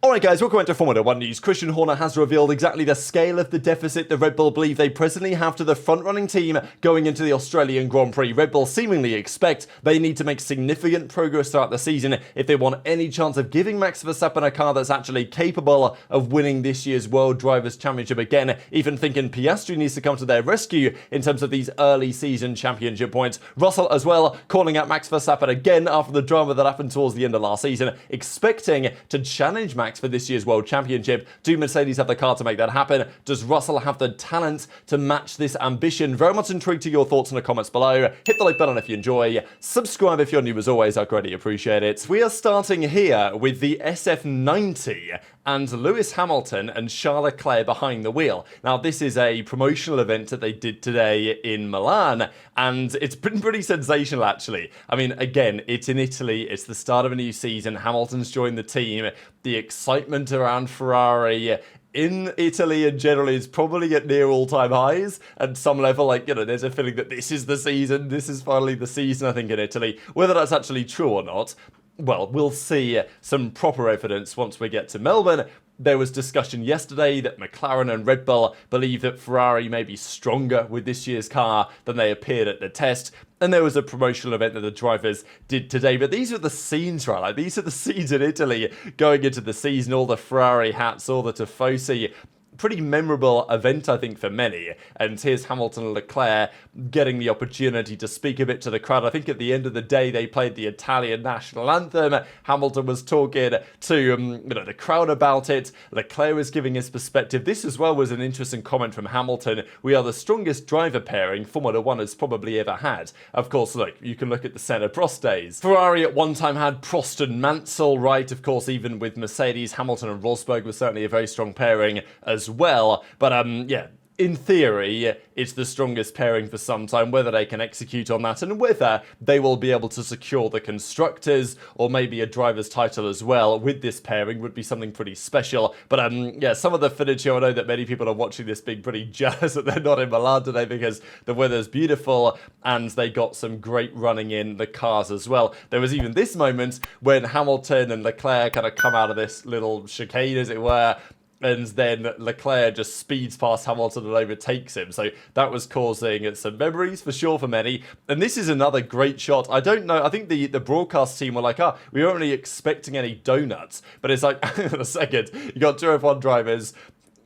Alright guys, welcome to Formula 1 News. Christian Horner has revealed exactly the scale of the deficit the Red Bull believe they presently have to the front-running team going into the Australian Grand Prix. Red Bull seemingly expect they need to make significant progress throughout the season if they want any chance of giving Max Verstappen a car that's actually capable of winning this year's World Drivers' Championship again, even thinking Piastri needs to come to their rescue in terms of these early season championship points. Russell as well calling out Max Verstappen again after the drama that happened towards the end of last season, expecting to challenge Max for this year's World Championship. Do Mercedes have the car to make that happen? Does Russell have the talent to match this ambition? Very much intrigued to your thoughts in the comments below. Hit the like button if you enjoy. Subscribe if you're new as always, I greatly appreciate it. We are starting here with the SF90 and Lewis Hamilton and Charles Leclerc behind the wheel. Now, this is a promotional event that they did today in Milan, and it's been pretty sensational, actually. I mean, again, it's in Italy, it's the start of a new season, Hamilton's joined the team, the excitement around Ferrari in Italy in general is probably at near all-time highs at some level. Like, you know, there's a feeling that this is the season, this is finally the season, I think, in Italy. Whether that's actually true or not, well, we'll see some proper evidence once we get to Melbourne. There was discussion yesterday that McLaren and Red Bull believe that Ferrari may be stronger with this year's car than they appeared at the test. And there was a promotional event that the drivers did today. But these are the scenes, right? Like, these are the scenes in Italy going into the season. All the Ferrari hats, all the Tifosi. Pretty memorable event, I think, for many. And here's Hamilton and Leclerc getting the opportunity to speak a bit to the crowd. I think at the end of the day, they played the Italian national anthem. Hamilton was talking to the crowd about it. Leclerc was giving his perspective. This as well was an interesting comment from Hamilton. We are the strongest driver pairing Formula 1 has probably ever had. Of course, look, you can look at the Senna Prost days. Ferrari at one time had Prost and Mansell, right? Of course, even with Mercedes, Hamilton and Rosberg was certainly a very strong pairing as well. But yeah, in theory, it's the strongest pairing for some time. Whether they can execute on that and whether they will be able to secure the constructors or maybe a driver's title as well with this pairing would be something pretty special. But yeah, some of the footage here, I know that many people are watching this being pretty jealous that they're not in Milan today because the weather's beautiful and they got some great running in the cars as well. There was even this moment when Hamilton and Leclerc kind of come out of this little chicane, as it were, and then Leclerc just speeds past Hamilton and overtakes him. So that was causing some memories for sure for many. And this is another great shot. I don't know, I think the broadcast team were like, we weren't really expecting any donuts. But it's like, in a second, you got two F1 drivers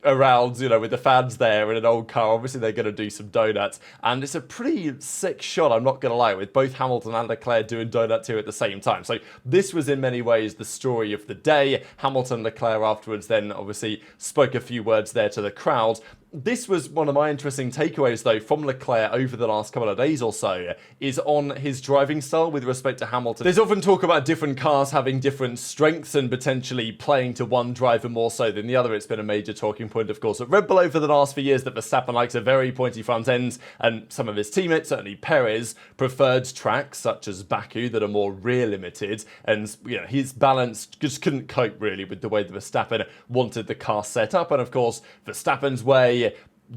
around, you know, with the fans there in an old car. Obviously, they're going to do some donuts. And it's a pretty sick shot, I'm not going to lie, with both Hamilton and Leclerc doing donuts here at the same time. So this was in many ways the story of the day. Hamilton and Leclerc afterwards then obviously spoke a few words there to the crowd. This was one of my interesting takeaways, though, from Leclerc over the last couple of days or so, is on his driving style with respect to Hamilton. There's often talk about different cars having different strengths and potentially playing to one driver more so than the other. It's been a major talking point, of course, at Red Bull over the last few years that Verstappen likes a very pointy front ends, and some of his teammates, certainly Perez, preferred tracks such as Baku that are more rear limited, and you know, his balance just couldn't cope really with the way that Verstappen wanted the car set up. And of course, Verstappen's way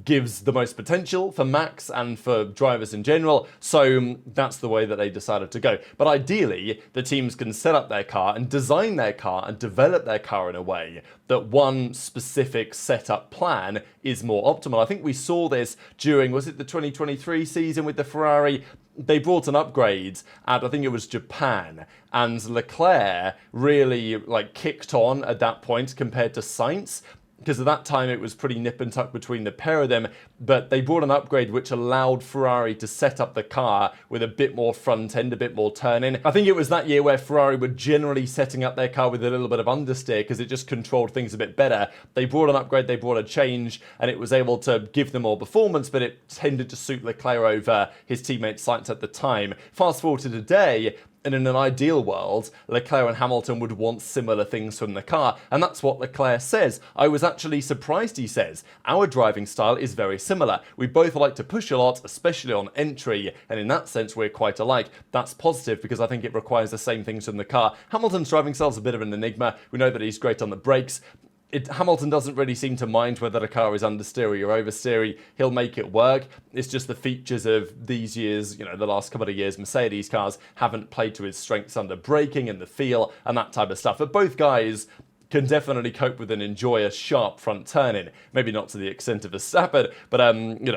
gives the most potential for Max and for drivers in general, so that's the way that they decided to go. But ideally, the teams can set up their car and design their car and develop their car in a way that one specific setup plan is more optimal. I think we saw this during, was it the 2023 season with the Ferrari? They brought an upgrade at, I think it was Japan, and Leclerc really kicked on at that point compared to Sainz, because at that time it was pretty nip and tuck between the pair of them, but they brought an upgrade which allowed Ferrari to set up the car with a bit more front end, a bit more turn-in. I think it was that year where Ferrari were generally setting up their car with a little bit of understeer because it just controlled things a bit better. They brought an upgrade, they brought a change, and it was able to give them more performance, but it tended to suit Leclerc over his teammate Sainz at the time. Fast forward to today, and in an ideal world, Leclerc and Hamilton would want similar things from the car. And that's what Leclerc says. I was actually surprised, he says. Our driving style is very similar. We both like to push a lot, especially on entry. And in that sense, we're quite alike. That's positive because I think it requires the same things from the car. Hamilton's driving style is a bit of an enigma. We know that he's great on the brakes. Hamilton doesn't really seem to mind whether the car is understeery or oversteery. He'll make it work. It's just the features of these years, the last couple of years, Mercedes cars haven't played to his strengths under braking and the feel and that type of stuff. But both guys can definitely cope with and enjoy a sharp front turn-in. Maybe not to the extent of Verstappen, but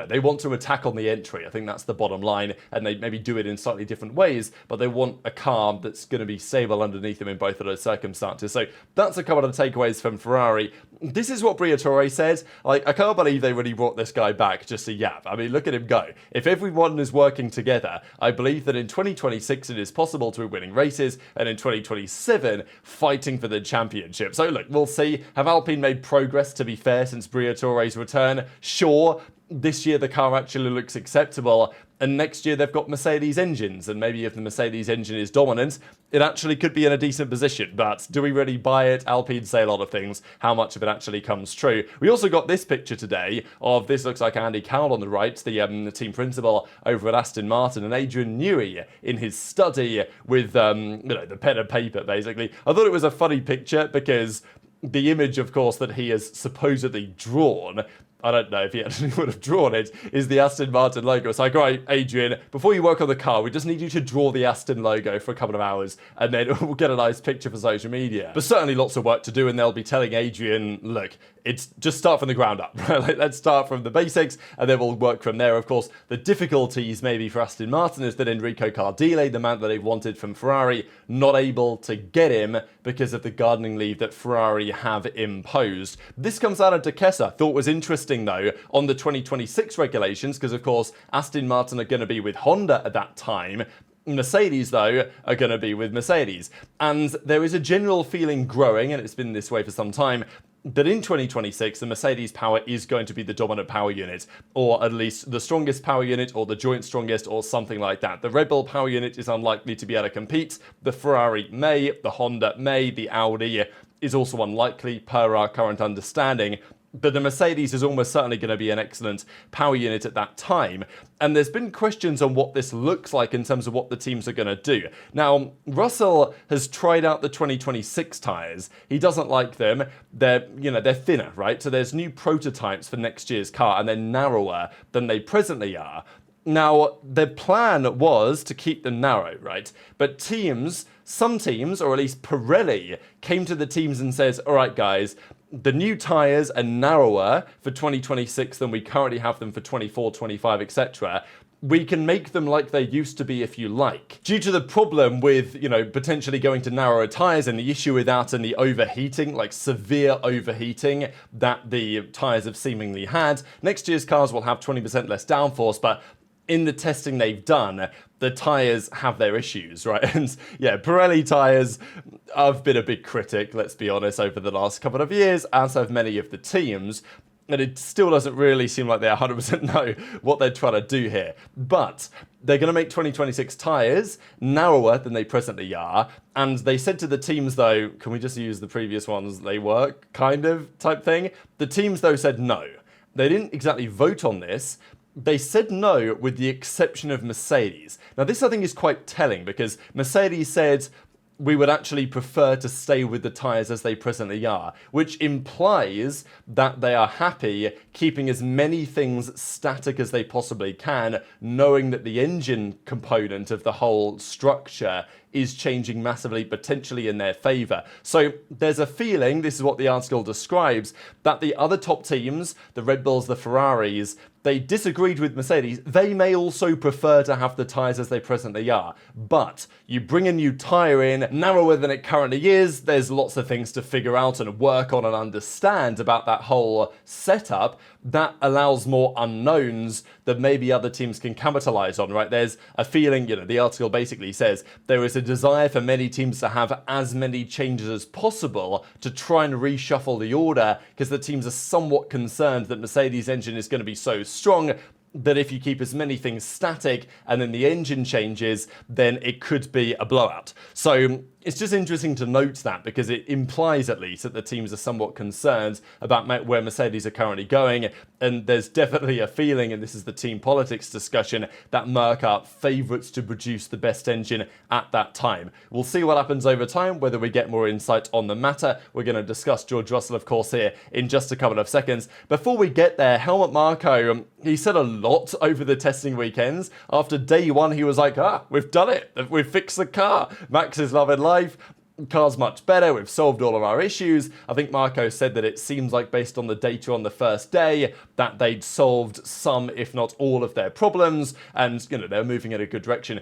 they want to attack on the entry. I think that's the bottom line, and they maybe do it in slightly different ways, but they want a car that's going to be stable underneath them in both of those circumstances. So that's a couple of takeaways from Ferrari. This is what Briatore said. Like, I can't believe they really brought this guy back just to yap. I mean, look at him go. If everyone is working together, I believe that in 2026 it is possible to be winning races, and in 2027 fighting for the championship. So look, we'll see. Have Alpine made progress, to be fair, since Briatore's return? Sure. This year the car actually looks acceptable, and next year they've got Mercedes engines, and maybe if the Mercedes engine is dominant, it actually could be in a decent position. But do we really buy it? Alpine say a lot of things. How much of it actually comes true? We also got this picture today of, this looks like Andy Cowell on the right, the team principal over at Aston Martin, and Adrian Newey in his study with the pen and paper, basically. I thought it was a funny picture because the image, of course, that he has supposedly drawn, I don't know if he actually would have drawn it, is the Aston Martin logo. It's like, right, Adrian, before you work on the car, we just need you to draw the Aston logo for a couple of hours, and then we'll get a nice picture for social media. But certainly lots of work to do, and they'll be telling Adrian, look, it's just start from the ground up. Right? Let's start from the basics, and then we'll work from there. Of course, the difficulties maybe for Aston Martin is that Enrico Cardile, the man that they've wanted from Ferrari, not able to get him because of the gardening leave that Ferrari have imposed. This comes out of De Kessa. Thought was interesting though on the 2026 regulations, because of course Aston Martin are going to be with Honda at that time. Mercedes, though, are going to be with Mercedes. And there is a general feeling growing, and it's been this way for some time, that in 2026, the Mercedes power is going to be the dominant power unit, or at least the strongest power unit, or the joint strongest, or something like that. The Red Bull power unit is unlikely to be able to compete. The Ferrari may, the Honda may, the Audi is also unlikely per our current understanding. But the Mercedes is almost certainly going to be an excellent power unit at that time. And there's been questions on what this looks like in terms of what the teams are going to do. Now, Russell has tried out the 2026 tyres. He doesn't like them. They're thinner, right? So there's new prototypes for next year's car, and they're narrower than they presently are. Now, their plan was to keep them narrow, right? But some teams, or at least Pirelli, came to the teams and says, all right, guys, the new tyres are narrower for 2026 than we currently have them for 24, 25, etc. We can make them like they used to be if you like. Due to the problem with, potentially going to narrower tyres and the issue with that and the overheating, like severe overheating that the tyres have seemingly had, next year's cars will have 20% less downforce, but in the testing they've done, the tyres have their issues, right? And yeah, Pirelli tyres, I've been a big critic, let's be honest, over the last couple of years, as have many of the teams. And it still doesn't really seem like they 100% know what they're trying to do here. But they're going to make 2026 tyres narrower than they presently are. And they said to the teams, though, can we just use the previous ones? They work, kind of, type thing. The teams, though, said no. They didn't exactly vote on this. They said no with the exception of Mercedes. Now, this I think is quite telling, because Mercedes said, we would actually prefer to stay with the tyres as they presently are, which implies that they are happy keeping as many things static as they possibly can, knowing that the engine component of the whole structure is changing massively, potentially in their favour. So there's a feeling, this is what the article describes, that the other top teams, the Red Bulls, the Ferraris, they disagreed with Mercedes. They may also prefer to have the tyres as they presently are. But you bring a new tyre in, narrower than it currently is, there's lots of things to figure out and work on and understand about that whole setup. That allows more unknowns that maybe other teams can capitalise on, right? There's a feeling, the article basically says, there is a desire for many teams to have as many changes as possible to try and reshuffle the order, because the teams are somewhat concerned that Mercedes' engine is going to be so strong that if you keep as many things static and then the engine changes, then it could be a blowout. So it's just interesting to note that, because it implies at least that the teams are somewhat concerned about where Mercedes are currently going. And there's definitely a feeling, and this is the team politics discussion, that Merc are favourites to produce the best engine at that time. We'll see what happens over time, whether we get more insight on the matter. We're going to discuss George Russell, of course, here in just a couple of seconds. Before we get there, Helmut Marko, he said a lot over the testing weekends. After day one, he was like, we've done it. We've fixed the car. Max is loving life. car's much better, we've solved all of our issues. I think Marco said that it seems like, based on the data on the first day, that they'd solved some, if not all, of their problems, and they're moving in a good direction.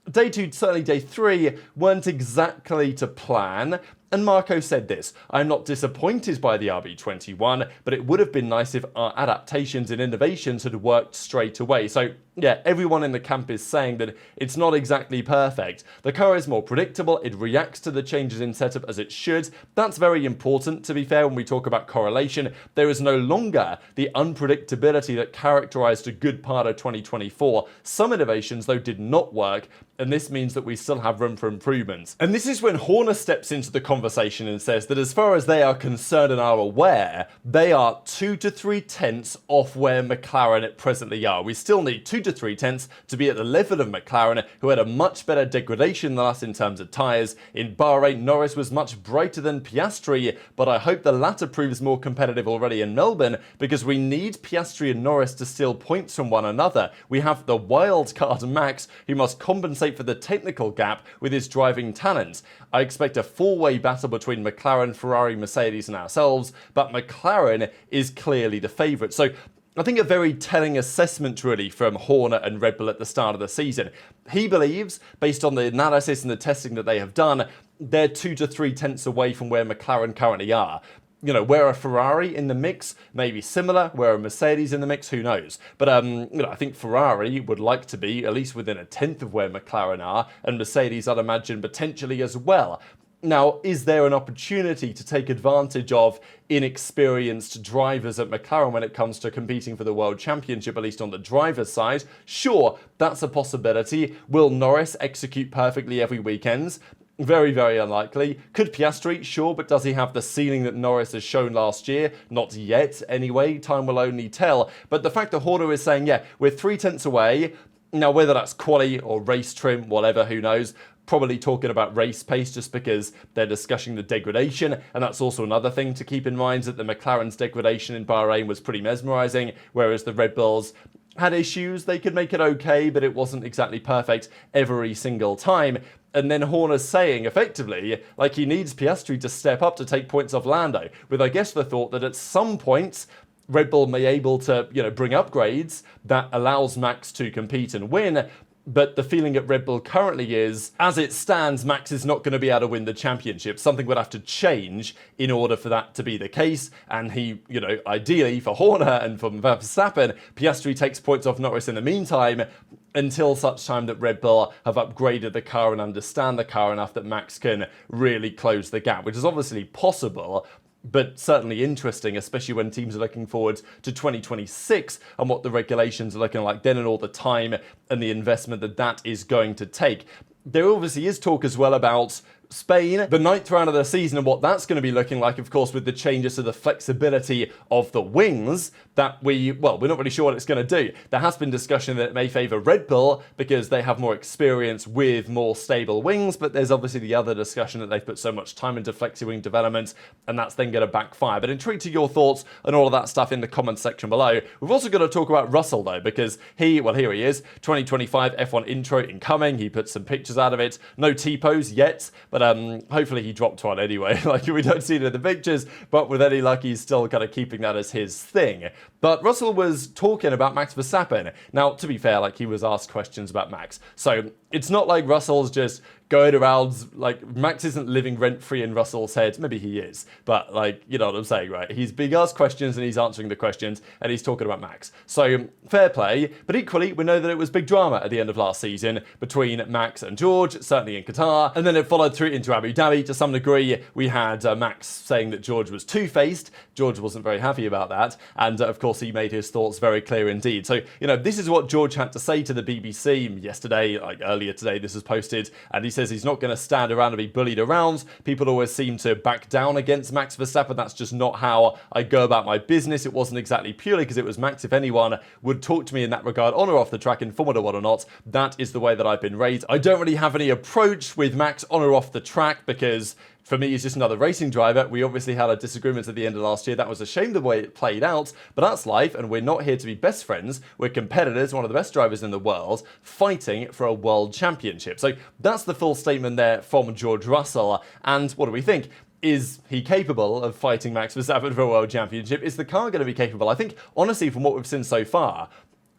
Day 2, certainly day 3, weren't exactly to plan. And Marco said this: "I'm not disappointed by the RB21, but it would have been nice if our adaptations and innovations had worked straight away." So yeah, everyone in the camp is saying that it's not exactly perfect. The car is more predictable, it reacts to the changes in setup as it should. That's very important, to be fair, when we talk about correlation. There is no longer the unpredictability that characterized a good part of 2024. Some innovations, though, did not work, and this means that we still have room for improvement. And this is when Horner steps into the conversation and says that as far as they are concerned and are aware, they are 2 to 3 tenths off where McLaren presently are. We still need 2 to 3 tenths to be at the level of McLaren, who had a much better degradation than us in terms of tyres. In Bahrain, Norris was much brighter than Piastri, but I hope the latter proves more competitive already in Melbourne, because we need Piastri and Norris to steal points from one another. We have the wild card Max, who must compensate for the technical gap with his driving talents. I expect a four-way battle between McLaren, Ferrari, Mercedes and ourselves, but McLaren is clearly the favourite. So I think a very telling assessment, really, from Horner and Red Bull at the start of the season. He believes, based on the analysis and the testing that they have done, they're 2 to 3 tenths away from where McLaren currently are. Where a Ferrari in the mix, maybe similar. Where a Mercedes in the mix, who knows? But, I think Ferrari would like to be at least within a tenth of where McLaren are, and Mercedes, I'd imagine, potentially as well. Now, is there an opportunity to take advantage of inexperienced drivers at McLaren when it comes to competing for the World Championship, at least on the driver's side? Sure, that's a possibility. Will Norris execute perfectly every weekend? Very, very unlikely. Could Piastri? Sure, but does he have the ceiling that Norris has shown last year? Not yet, anyway. Time will only tell. But the fact that Horner is saying, yeah, we're 3 tenths away. Now, whether that's quali or race trim, whatever, who knows? Probably talking about race pace, just because they're discussing the degradation, and that's also another thing to keep in mind, that the McLaren's degradation in Bahrain was pretty mesmerising, whereas the Red Bulls had issues. They could make it okay, but it wasn't exactly perfect every single time. And then Horner's saying, effectively, like he needs Piastri to step up to take points off Lando, with, I guess, the thought that at some point Red Bull may be able to, bring upgrades that allows Max to compete and win. But the feeling at Red Bull currently is, as it stands, Max is not going to be able to win the championship. Something would have to change in order for that to be the case. And he, ideally for Horner and for Verstappen, Piastri takes points off Norris in the meantime, until such time that Red Bull have upgraded the car and understand the car enough that Max can really close the gap, which is obviously possible, but certainly interesting, especially when teams are looking forward to 2026 and what the regulations are looking like then, and all the time and the investment that is going to take. There obviously is talk as well about Spain, the 9th round of the season, and what that's going to be looking like, of course, with the changes to the flexibility of the wings that we're not really sure what it's going to do. There has been discussion that it may favour Red Bull because they have more experience with more stable wings, but there's obviously the other discussion that they've put so much time into flexi-wing development, and that's then going to backfire. But intrigued to your thoughts and all of that stuff in the comments section below. We've also got to talk about Russell, though, because here he is, 2025 F1 intro incoming. He put some pictures out of it. No T-pose yet, but hopefully he dropped one anyway. Like, we don't see it in the pictures, but with any luck, he's still kind of keeping that as his thing. But Russell was talking about Max Verstappen. Now, to be fair, he was asked questions about Max. So it's not like Russell's just going around, Max isn't living rent-free in Russell's head. Maybe he is, but you know what I'm saying, right? He's being asked questions and he's answering the questions, and he's talking about Max. So fair play, but equally, we know that it was big drama at the end of last season between Max and George, certainly in Qatar, and then it followed through into Abu Dhabi to some degree. We had Max saying that George was two-faced. George wasn't very happy about that, and of course he made his thoughts very clear indeed. So, this is what George had to say to the BBC yesterday, earlier today this was posted, and he says he's not going to stand around and be bullied around. People always seem to back down against Max Verstappen. That's just not how I go about my business. It wasn't exactly purely because it was Max. If anyone would talk to me in that regard, on or off the track, in Formula 1 or not, that is the way that I've been raised. I don't really have any approach with Max on or off the track because For me, he's just another racing driver. We obviously had a disagreement at the end of last year. That was a shame the way it played out, but that's life, and we're not here to be best friends. We're competitors, one of the best drivers in the world, fighting for a world championship. So that's the full statement there from George Russell. And what do we think? Is he capable of fighting Max Verstappen for a world championship? Is the car going to be capable? I think, honestly, from what we've seen so far,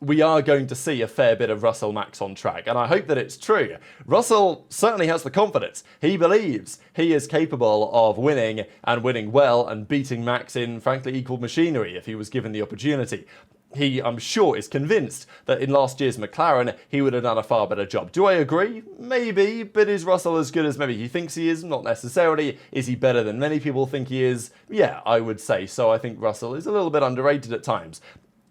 we are going to see a fair bit of Russell Max on track, and I hope that it's true. Russell certainly has the confidence. He believes he is capable of winning, and winning well, and beating Max in, frankly, equal machinery if he was given the opportunity. He, I'm sure, is convinced that in last year's McLaren, he would have done a far better job. Do I agree? Maybe, but is Russell as good as maybe he thinks he is? Not necessarily. Is he better than many people think he is? Yeah, I would say so. I think Russell is a little bit underrated at times.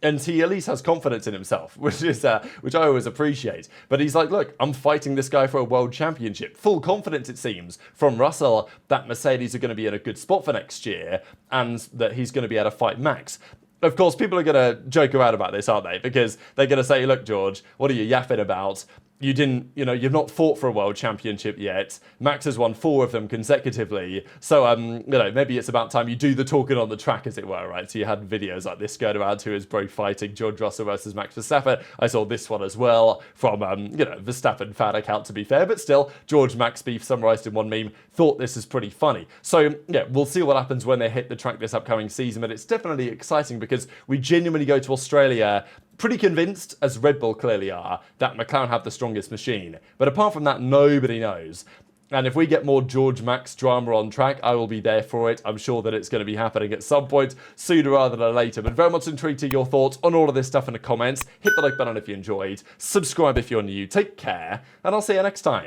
And he at least has confidence in himself, which I always appreciate. But he's like, look, I'm fighting this guy for a world championship. Full confidence, it seems, from Russell that Mercedes are going to be in a good spot for next year and that he's going to be able to fight Max. Of course, people are going to joke around about this, aren't they? Because they're going to say, look, George, what are you yapping about? You didn't, you've not fought for a world championship yet. Max has won 4 of them consecutively. So, maybe it's about time you do the talking on the track, as it were, right? So you had videos like this going around who is bro fighting George Russell versus Max Verstappen. I saw this one as well from, Verstappen fan account, to be fair. But still, George Max beef summarised in one meme. Thought this is pretty funny. So, yeah, we'll see what happens when they hit the track this upcoming season. But it's definitely exciting because we genuinely go to Australia pretty convinced, as Red Bull clearly are, that McLaren have the strongest machine. But apart from that, nobody knows. And if we get more George Max drama on track, I will be there for it. I'm sure that it's going to be happening at some point, sooner rather than later. But very much intrigued to your thoughts on all of this stuff in the comments. Hit the like button if you enjoyed. Subscribe if you're new. Take care, and I'll see you next time.